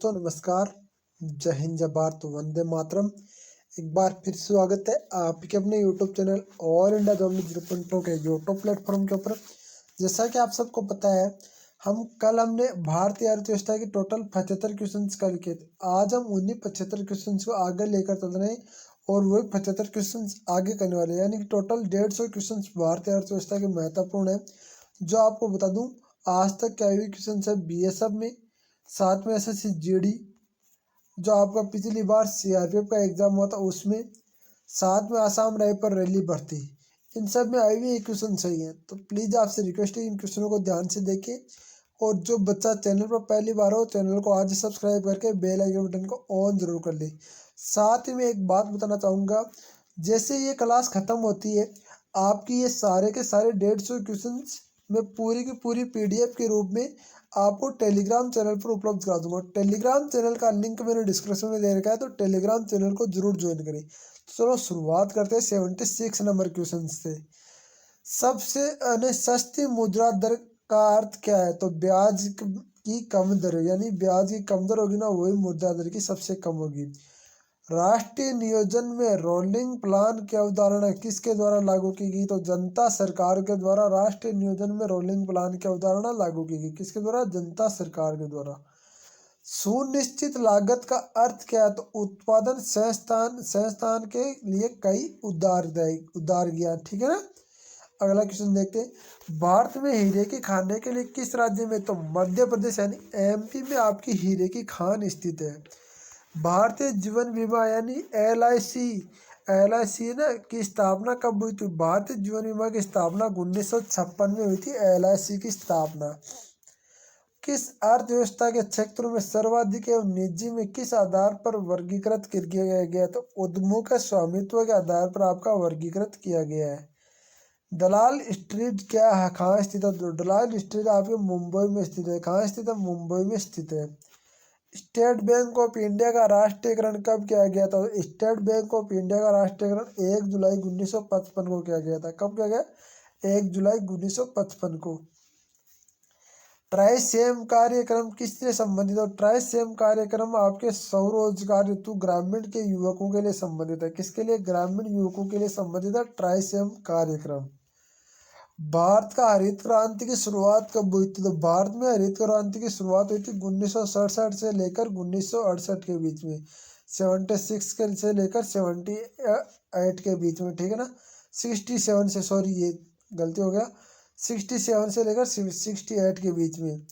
दोस्तों नमस्कार। जय हिंद जय भारत वंदे मातरम। एक बार फिर स्वागत है आपके अपने YouTube channel all India W 0.2 के यूट्यूब प्लेटफॉर्म के ऊपर। जैसा कि आप सबको पता है, हमने भारतीय अर्थव्यवस्था की टोटल 75 क्वेश्चन कर लिए थे। आज हम उन्हीं 75 क्वेश्चन को आगे लेकर चल रहे हैं और वही 75 क्वेश्चन आगे करने वाले हैं, यानी कि टोटल 150 क्वेश्चन भारतीय अर्थव्यवस्था के महत्वपूर्ण है। जो आपको बता दूं, आज तक क्या हुई क्वेश्चन है बीएसएफ में, साथ में एसएससी जीडी, जो आपका पिछली बार सीआरपीएफ का एग्जाम हुआ था उसमें, साथ में आसाम राइफल रैली भर्ती, इन सब में आई हुई क्वेश्चन सही है। तो प्लीज़ आपसे रिक्वेस्ट है इन क्वेश्चनों को ध्यान से देखें। और जो बच्चा चैनल पर पहली बार हो, चैनल को आज सब्सक्राइब करके बेल आइकन बटन को ऑन जरूर कर ले। साथ ही मैं एक बात बताना चाहूँगा, जैसे ये क्लास ख़त्म होती है, आपकी ये सारे के सारे 150 क्वेश्चन मैं पूरी की पूरी पीडीएफ के रूप में आपको टेलीग्राम चैनल पर उपलब्ध करा दूंगा। टेलीग्राम चैनल का लिंक मैंने डिस्क्रिप्शन में दे रखा है, तो टेलीग्राम चैनल को जरूर ज्वाइन करें। तो चलो शुरुआत करते हैं 76 नंबर क्वेश्चन से। सबसे सस्ती मुद्रा दर का अर्थ क्या है? तो ब्याज की कम दर, यानी ब्याज की कम दर होगी ना, वही मुद्रा दर की सबसे कम होगी। राष्ट्रीय नियोजन में रोलिंग प्लान की अवधारणा किसके द्वारा लागू की गई? तो जनता सरकार के द्वारा राष्ट्रीय नियोजन में रोलिंग प्लान की अवधारणा लागू की गई। किसके द्वारा? जनता सरकार के द्वारा। सुनिश्चित लागत का अर्थ क्या है? तो उत्पादन संस्थान के लिए कई उदार ज्ञान। ठीक है ना। अगला क्वेश्चन देखते हैं, भारत में हीरे की खाने के लिए किस राज्य में? तो मध्य प्रदेश यानी एमपी में आपकी हीरे की खान स्थित है। भारतीय जीवन बीमा यानी एल आई सी ना की स्थापना कब हुई थी? भारतीय जीवन बीमा की स्थापना 1956 में हुई थी। एल.आई.सी की स्थापना किस अर्थव्यवस्था के क्षेत्र में सर्वाधिक एवं निजी में किस आधार पर वर्गीकृत किया गया? तो उद्यमों के स्वामित्व के आधार पर आपका वर्गीकृत किया गया है। दलाल स्ट्रीट क्या है, कहाँ स्थित है? तो दलाल स्ट्रीट आपके मुंबई में स्थित है। कहाँ स्थित है? मुंबई में स्थित है। स्टेट बैंक ऑफ इंडिया का राष्ट्रीयकरण कब किया गया था? स्टेट बैंक ऑफ इंडिया का राष्ट्रीयकरण 1 जुलाई 1955 को किया गया था। कब किया गया? 1 जुलाई 1955 को। ट्राइसेम कार्यक्रम किससे संबंधित है? ट्राइसेम कार्यक्रम आपके स्वरोजगार हेतु ग्रामीण के युवकों के लिए संबंधित है। किसके लिए? ग्रामीण युवकों के लिए संबंधित है ट्राइसेम कार्यक्रम। भारत का हरित क्रांति की शुरुआत कब हुई थी? तो भारत में हरित क्रांति की शुरुआत हुई थी 1967 से लेकर 1968 के बीच में। 76 के से लेकर 78 के बीच में। ठीक है ना। 67 से, सॉरी ये गलती हो गया, 67 से लेकर 68 के बीच में।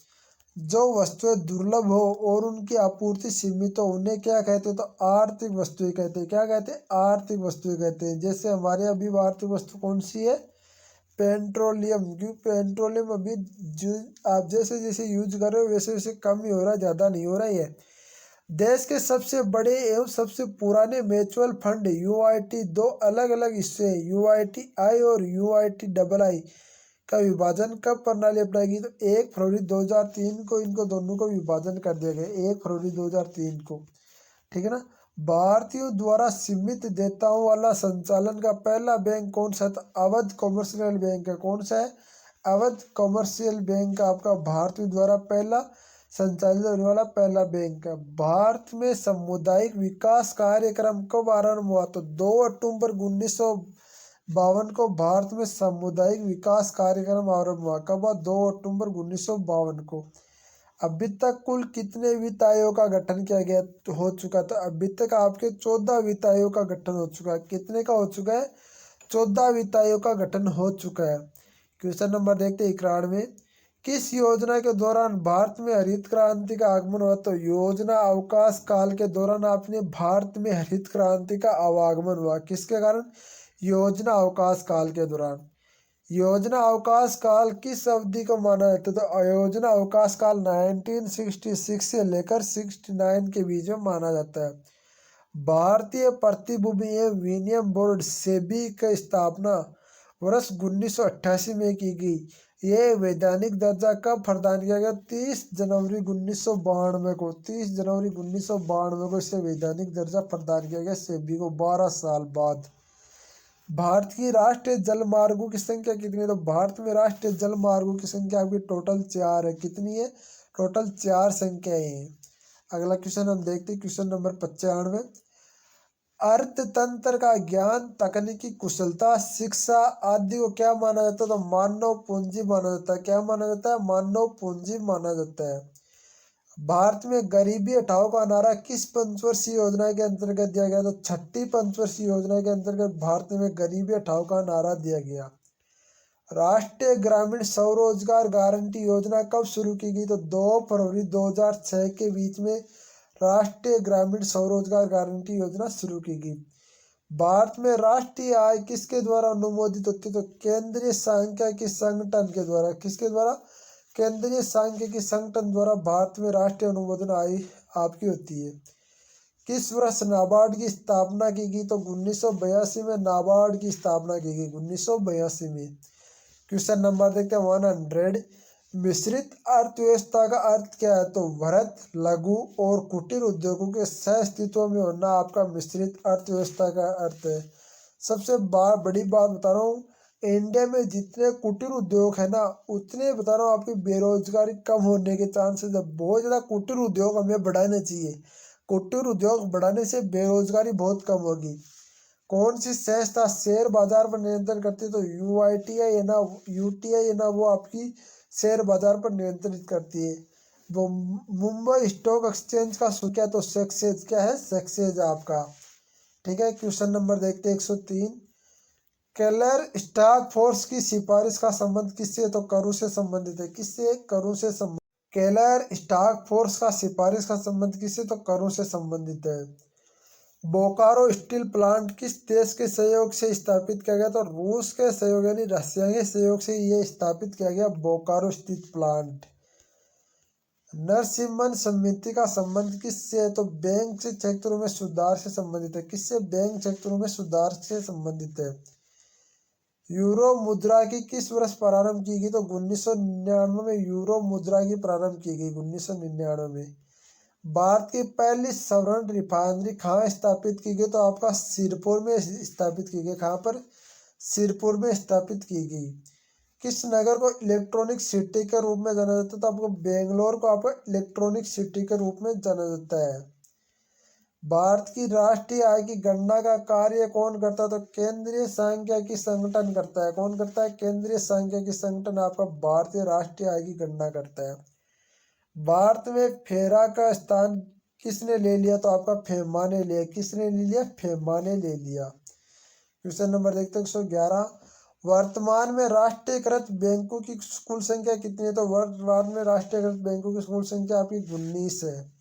जो वस्तुएं दुर्लभ हो और उनकी आपूर्ति सीमित हो, उन्हें क्या कहते हैं? तो आर्थिक वस्तुएं कहते हैं। क्या कहते हैं? आर्थिक वस्तुएं कहते हैं। जैसे हमारे अभी आर्थिक वस्तु कौन सी है? पेट्रोलियम। क्योंकि पेट्रोलियम अभी जो आप जैसे जैसे यूज कर रहे हो वैसे वैसे कम ही हो रहा है, ज़्यादा नहीं हो रहा है। देश के सबसे बड़े एवं सबसे पुराने म्यूचुअल फंड यूआईटी दो अलग अलग हिस्से हैं, यूआईटी-आई और यूआईटी-आई का विभाजन कब प्रणाली अपनाई गई? तो 1 फरवरी 2003 को इनको दोनों को विभाजन कर दिया गया। 1 फरवरी 2003 को। ठीक है ना। भारतीयों द्वारा सीमित देयताओं वाला संचालन का पहला बैंक कौन सा था? अवध कॉमर्शियल बैंक है। कौन सा है? अवध कॉमर्शियल बैंक आपका भारतीयों द्वारा पहला संचालित होने वाला पहला बैंक है। भारत में सामुदायिक विकास कार्यक्रम कब आरंभ हुआ? तो 2 अक्टूबर 1952 को भारत में सामुदायिक विकास कार्यक्रम आरंभ हुआ। कब हुआ? 2 अक्टूबर 1952 को। अभी तक कुल कितने वित्त आयोग का गठन किया गया हो चुका था? अभी तक आपके 14 वित्त आयोग का गठन हो चुका है। कितने का हो चुका है? 14 वित्त आयोग का गठन हो चुका है। क्वेश्चन नंबर देखते हैं 91। किस योजना के दौरान भारत में हरित क्रांति का आगमन हुआ? तो योजना अवकाश काल के दौरान आपने भारत में हरित क्रांति का आवागमन हुआ। किसके कारण? योजना अवकाश काल के दौरान। योजना अवकाश काल किस अवधि को माना जाता है? तो योजना अवकाश काल 1966 से लेकर 69 के बीच में माना जाता है। भारतीय प्रतिभूति एवं विनिमय बोर्ड सेबी की स्थापना वर्ष 1988 में की गई। यह वैधानिक दर्जा कब प्रदान किया गया? 30 जनवरी 1992 को। 30 जनवरी 1992 को इसे वैधानिक दर्जा प्रदान किया गया सेबी को, 12 साल बाद। भारत की राष्ट्रीय जल मार्गों की संख्या कितनी है? तो भारत में राष्ट्रीय जल मार्गों की संख्या आपकी टोटल 4 है। कितनी है? टोटल 4 संख्याएं हैं। अगला क्वेश्चन हम देखते हैं, क्वेश्चन नंबर 95। अर्थतंत्र का ज्ञान, तकनीकी कुशलता, शिक्षा आदि को क्या माना जाता है? तो मानव पूंजी माना जाता है। क्या माना जाता है? मानव पूंजी माना जाता है। भारत में गरीबी हटाओ का नारा किस पंचवर्षीय योजना के अंतर्गत दिया गया? तो छठी पंचवर्षीय योजना के अंतर्गत भारत में गरीबी हटाओ का नारा दिया गया। राष्ट्रीय ग्रामीण स्वरोजगार गारंटी योजना कब शुरू की गई? तो 2 फरवरी 2006 के बीच में राष्ट्रीय ग्रामीण स्वरोजगार गारंटी योजना शुरू की गई। भारत में राष्ट्रीय आय किसके द्वारा अनुमोदित होती है? तो केंद्रीय सांख्यिकी संगठन के द्वारा। किसके द्वारा? केंद्रीय सांख्यिकी संगठन द्वारा भारत में राष्ट्रीय अनुमोदन आय आपकी होती है। किस वर्ष नाबार्ड की स्थापना की गई? तो 1982 में नाबार्ड की स्थापना की गई, 1982 में। क्वेश्चन नंबर देखते हैं 100। मिश्रित अर्थव्यवस्था का अर्थ क्या है? तो वृहत, लघु और कुटीर उद्योगों के सह अस्तित्व में होना आपका मिश्रित अर्थव्यवस्था का अर्थ है। सबसे बड़ी बात बता रहा हूँ, इंडिया में जितने कुटीर उद्योग है ना, उतने बता रहा हूँ आपकी बेरोजगारी कम होने के चांसेस है। बहुत ज़्यादा कुटीर उद्योग हमें बढ़ाने चाहिए। कुटीर उद्योग बढ़ाने से बेरोजगारी बहुत कम होगी। कौन सी संस्था शेयर बाजार पर नियंत्रण करती है? तो यूआईटीआई है ना, यूटीआई है ना, वो आपकी शेयर बाजार पर नियंत्रित करती है। वो मुंबई स्टॉक एक्सचेंज का क्या? तो सेक्सेज। क्या है? सेक्सेज आपका। ठीक है, क्वेश्चन नंबर देखते हैं 103। केलर स्टाक फोर्स की सिफारिश का संबंध किससे? तो करू से संबंधित है। किससे? करू से संबंधित। केलर स्टाक फोर्स का सिफारिश का संबंध किससे? तो करू से संबंधित है। बोकारो स्टील प्लांट किस देश के सहयोग से स्थापित किया गया? तो रूस के सहयोग यानी रशिया के सहयोग से ये स्थापित किया गया बोकारो स्टील प्लांट। नरसिम्हन समिति का संबंध किससे है? तो बैंक से क्षेत्रों में सुधार से संबंधित है। किससे? बैंक क्षेत्रों में सुधार से संबंधित है। यूरो मुद्रा की किस वर्ष प्रारंभ की गई? तो 1999 में यूरो मुद्रा की प्रारंभ की गई, 1999 में। भारत की पहली सवर्ण रिफाइनरी कहाँ स्थापित की गई? तो आपका सिरपुर में स्थापित की गई। कहाँ पर? सिरपुर में स्थापित की गई। किस नगर को इलेक्ट्रॉनिक सिटी के रूप में जाना जाता है? तो आपको बेंगलोर को आपको इलेक्ट्रॉनिक सिटी के रूप में जाना जाता है। भारत की राष्ट्रीय आय की गणना का कार्य कौन करता है? तो केंद्रीय सांख्यिकी संगठन करता है। कौन करता है? केंद्रीय सांख्यिकी संगठन आपका भारतीय राष्ट्रीय आय की गणना करता है। भारत में फेरा का स्थान किसने ले लिया? तो आपका फेमा ने लिया। किसने ले लिया? फेमा ने ले लिया। क्वेश्चन नंबर देखते हैं 111। वर्तमान में राष्ट्रीयकृत बैंकों की कुल संख्या कितनी है? तो वर्तमान में राष्ट्रीयकृत बैंकों की कुल संख्या आपकी 19 है।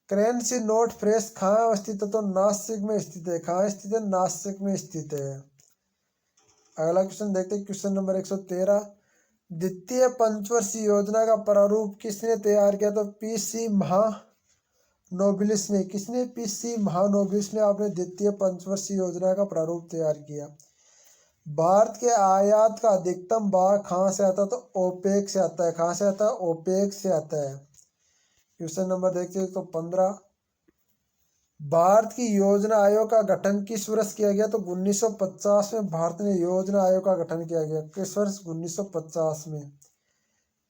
करेंसी नोट फ्रेश कहाँ स्थित है? तो नासिक में स्थित है। कहाँ स्थित है? नासिक में स्थित है। अगला क्वेश्चन देखते हैं, क्वेश्चन नंबर 113। द्वितीय पंचवर्षीय योजना का प्रारूप किसने तैयार किया? तो पीसी महानोबिलिस ने। किसने? पीसी महानोबिलिस ने आपने द्वितीय पंचवर्षीय योजना का प्रारूप तैयार किया। भारत के आयात का अधिकतम भाग कहाँ से आता है? तो ओपेक से आता है। कहाँ से आता है? ओपेक से आता है। क्वेश्चन नंबर देखते हैं तो 15। भारत की योजना आयोग का गठन किस वर्ष किया गया? तो 1950 में भारत में योजना आयोग का गठन किया गया। किस वर्ष? 1950 में।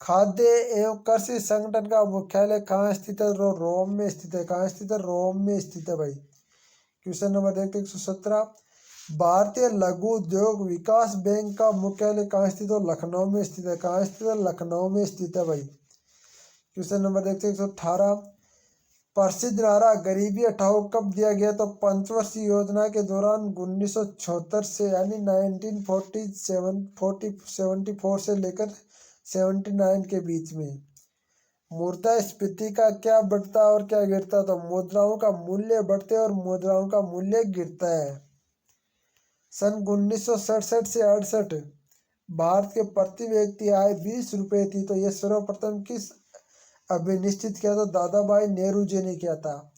खाद्य एवं कृषि संगठन का मुख्यालय कहाँ स्थित है? रोम में स्थित है। कहाँ स्थित है? रोम में स्थित है भाई। क्वेश्चन नंबर देखते हैं 117। भारतीय लघु उद्योग विकास बैंक का मुख्यालय कहाँ स्थित है? लखनऊ में स्थित है। कहाँ स्थित है? लखनऊ में स्थित है भाई। क्वेश्चन नंबर देखते हैं 118। प्रसिद्ध नारा गरीबी हटाओ कब दिया गया? तो पंचवर्षीय योजना के दौरान 1976 से यानी 1974 से लेकर 79 के बीच में। मुद्रास्फीति का क्या बढ़ता और क्या गिरता? तो मुद्राओं का मूल्य बढ़ते और मुद्राओं का मूल्य गिरता है। सन 1967 से 68 भारत के प्रति व्यक्ति आय 20 रुपये थी। तो यह सर्वप्रथम किस अभिनिश्चित किया? तो दादा भाई नेहरू जी ने किया था।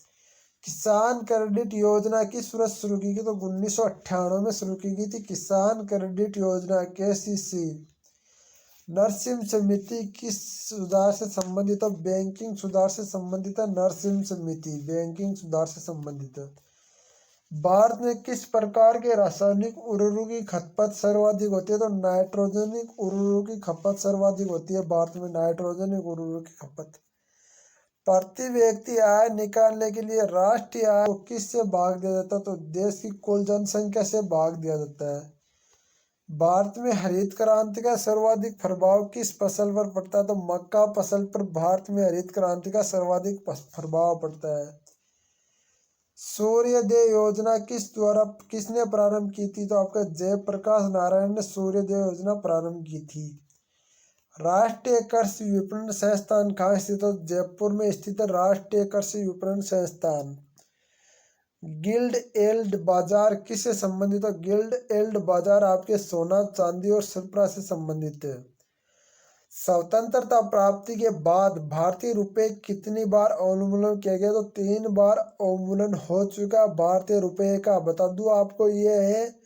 किसान क्रेडिट योजना किस वर्ष शुरू की गई? तो 1998 में शुरू की गई थी किसान क्रेडिट योजना, केसीसी। नरसिम्हा समिति किस सुधार से संबंधित है? बैंकिंग सुधार से संबंधित है। नरसिम्हा समिति बैंकिंग सुधार से संबंधित है। भारत में किस प्रकार के रासायनिक उर्वरकों की खपत सर्वाधिक होती है? तो नाइट्रोजनिक उर्वरकों की खपत सर्वाधिक होती है। भारत में नाइट्रोजनिक उर्वरकों की खपत। प्रति व्यक्ति आय निकालने के लिए राष्ट्रीय आय को किससे भाग दिया जाता है? तो देश की कुल जनसंख्या से भाग दिया जाता है। भारत में हरित क्रांति का सर्वाधिक प्रभाव किस फसल पर पड़ता है? तो मक्का फसल पर भारत में हरित क्रांति का सर्वाधिक प्रभाव पड़ता है। सूर्योदय योजना किसने प्रारंभ की थी? तो आपका जयप्रकाश नारायण ने सूर्योदय योजना प्रारंभ की थी। राष्ट्रीय कृषि विपणन संस्थान कहाँ स्थित है? जयपुर में स्थित है राष्ट्रीय कृषि विपणन संस्थान। गिल्ड एल्ड बाजार किससे संबंधित है? गिल्ड एल्ड बाजार आपके सोना चांदी और सिल्वर से संबंधित है। स्वतंत्रता प्राप्ति के बाद भारतीय रुपये कितनी बार अवमूल्यन किया गया? तो 3 बार अवमूल्यन हो चुका भारतीय रुपये का। बता दूं आपको, ये है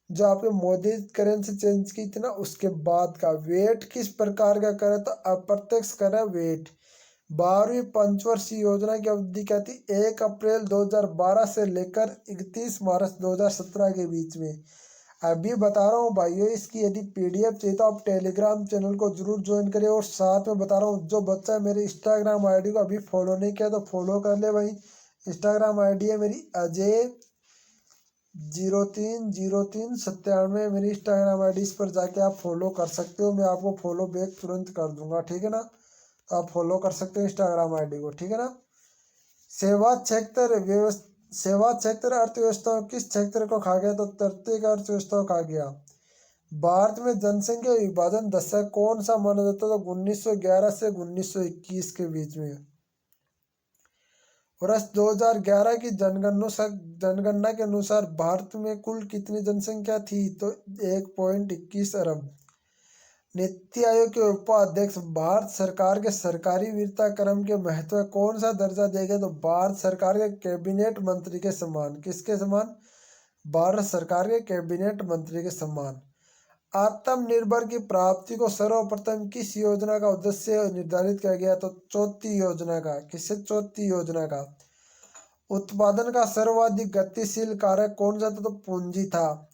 जो आपने मोदी करेंसी चेंज की थी ना, उसके बाद का। वेट किस प्रकार का कर? तो अप्रत्यक्ष कर है वेट। 12वीं पंचवर्षीय योजना की अवधि क्या थी? 1 अप्रैल 2012 से लेकर 31 मार्च 2017 के बीच में। अभी बता रहा हूँ भाइयों, इसकी यदि पीडीएफ चाहिए तो आप टेलीग्राम चैनल को जरूर ज्वाइन करें। और साथ में बता रहा हूँ, जो बच्चा मेरे इंस्टाग्राम आईडी को अभी फॉलो नहीं किया तो फॉलो कर ले भाई। इंस्टाग्राम आईडी है मेरी अजय 030397 मेरी इंस्टाग्राम आईडी। इस पर जाके आप फॉलो कर सकते हो। मैं आपको फॉलो बैक तुरंत कर दूंगा, ठीक है ना? तो आप फॉलो कर सकते हो इंस्टाग्राम आईडी को, ठीक है ना? सेवा क्षेत्र अर्थव्यवस्था किस क्षेत्र को खा गया? तो तृतीय अर्थव्यवस्था को खा गया। भारत में जनसंख्या विभाजन दशक कौन सा माना जाता है? तो 1911 से 1921 के बीच में। वर्ष 2011 की जनगणना के अनुसार भारत में कुल कितनी जनसंख्या थी? तो 1.21 अरब। नीति आयोग के उपाध्यक्ष भारत सरकार के सरकारी वीरता क्रम के महत्व कौन सा दर्जा देगा? तो भारत सरकार के कैबिनेट मंत्री के समान। किसके समान? भारत सरकार के कैबिनेट मंत्री के समान। आत्मनिर्भर की प्राप्ति को सर्वप्रथम किस योजना का उद्देश्य निर्धारित किया गया? तो चौथी योजना का। किससे? चौथी योजना का। उत्पादन का सर्वाधिक गतिशील कारक कौन सा था? तो पूंजी था।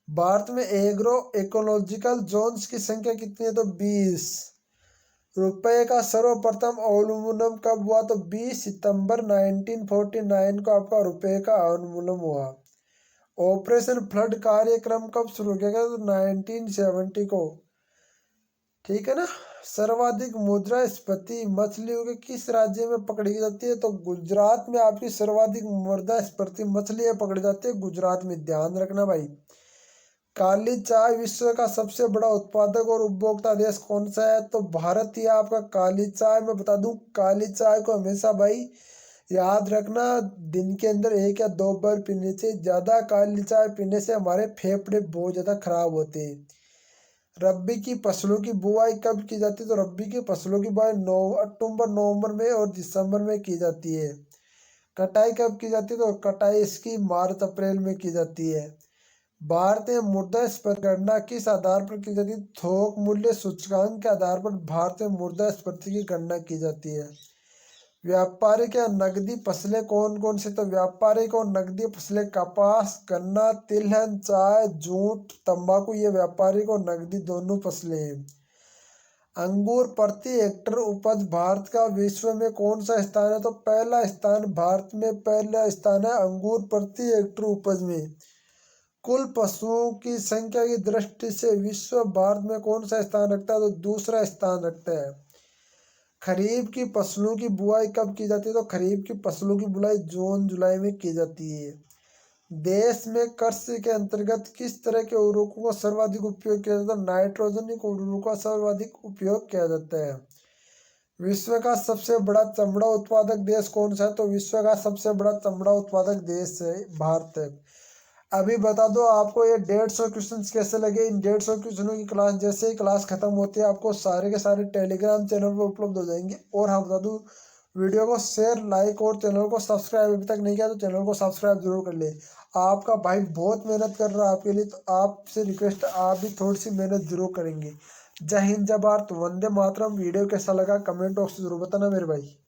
भारत में एग्रो इकोलॉजिकल जोन्स की संख्या कितनी है? तो 20। रुपए का सर्वप्रथम अवमूल्यन कब हुआ? तो 20 सितंबर 1949 को आपका रुपए का अवमूल्यन हुआ। ऑपरेशन फ्लड कार्यक्रम कब शुरू किया गया? तो 1970 को, ठीक है ना? सर्वाधिक मुद्रास्फीति मछलियों के किस राज्य में पकड़ी जाती है? तो गुजरात में आपकी सर्वाधिक मुद्रास्फीति मछलियां पकड़ी जाती है, गुजरात में। ध्यान रखना भाई। काली चाय विश्व का सबसे बड़ा उत्पादक और उपभोक्ता देश कौन सा है? तो भारत ही आपका। काली चाय मैं बता दूं, काली चाय को हमेशा भाई याद रखना, दिन के अंदर 1 या 2 बार पीने से। ज़्यादा काली चाय पीने से हमारे फेफड़े बहुत ज़्यादा खराब होते हैं। रबी की फसलों की बुआई कब की जाती है? तो रबी की फसलों की बुआई अक्टूबर नवंबर में और दिसंबर में की जाती है। कटाई कब की जाती है? तो कटाई इसकी मार्च अप्रैल में की जाती है। भारतीय मुद्रास्फीति गणना किस आधार पर की जाती है? थोक मूल्य सूचकांक के आधार पर भारतीय मुद्रास्फीति की गणना की जाती है। व्यापारिक या नकदी फसलें कौन कौन सी? तो व्यापारिक और नकदी फसलें कपास, गन्ना, तिलहन, चाय, जूट, तंबाकू, ये व्यापारिक और नकदी दोनों फसलें हैं। अंगूर प्रति हेक्टर उपज भारत का विश्व में कौन सा स्थान है? तो पहला स्थान, भारत में पहला स्थान है अंगूर प्रति हेक्टर उपज में। कुल पशुओं की संख्या की दृष्टि से विश्व भारत में कौन सा स्थान रखता है? तो दूसरा स्थान रखता है। खरीफ की फसलों की बुआई कब की जाती है? तो खरीफ की फसलों की बुआई जून जुलाई में की जाती है। देश में कृषि के अंतर्गत किस तरह के उर्वरकों का सर्वाधिक उपयोग किया जाता है? नाइट्रोजनिक उर्वरकों का सर्वाधिक उपयोग किया जाता है। विश्व का सबसे बड़ा चमड़ा उत्पादक देश कौन सा है? तो विश्व का सबसे बड़ा चमड़ा उत्पादक देश है भारत है। अभी बता दो आपको ये 150 क्वेश्चन कैसे लगे। इन 150 क्वेश्चनों की क्लास जैसे ही क्लास खत्म होती है आपको सारे के सारे टेलीग्राम चैनल पर उपलब्ध हो जाएंगे। और हाँ बता दूँ, वीडियो को शेयर, लाइक और चैनल को सब्सक्राइब अभी तक नहीं किया तो चैनल को सब्सक्राइब जरूर कर ले। आपका भाई बहुत मेहनत कर रहा है आपके लिए, तो आपसे रिक्वेस्ट है आप भी थोड़ी सी मेहनत जरूर करेंगे। जय हिंद, जय भारत, वंदे मातरम। वीडियो कैसा लगा कमेंट बॉक्स में जरूर बताना मेरे भाई।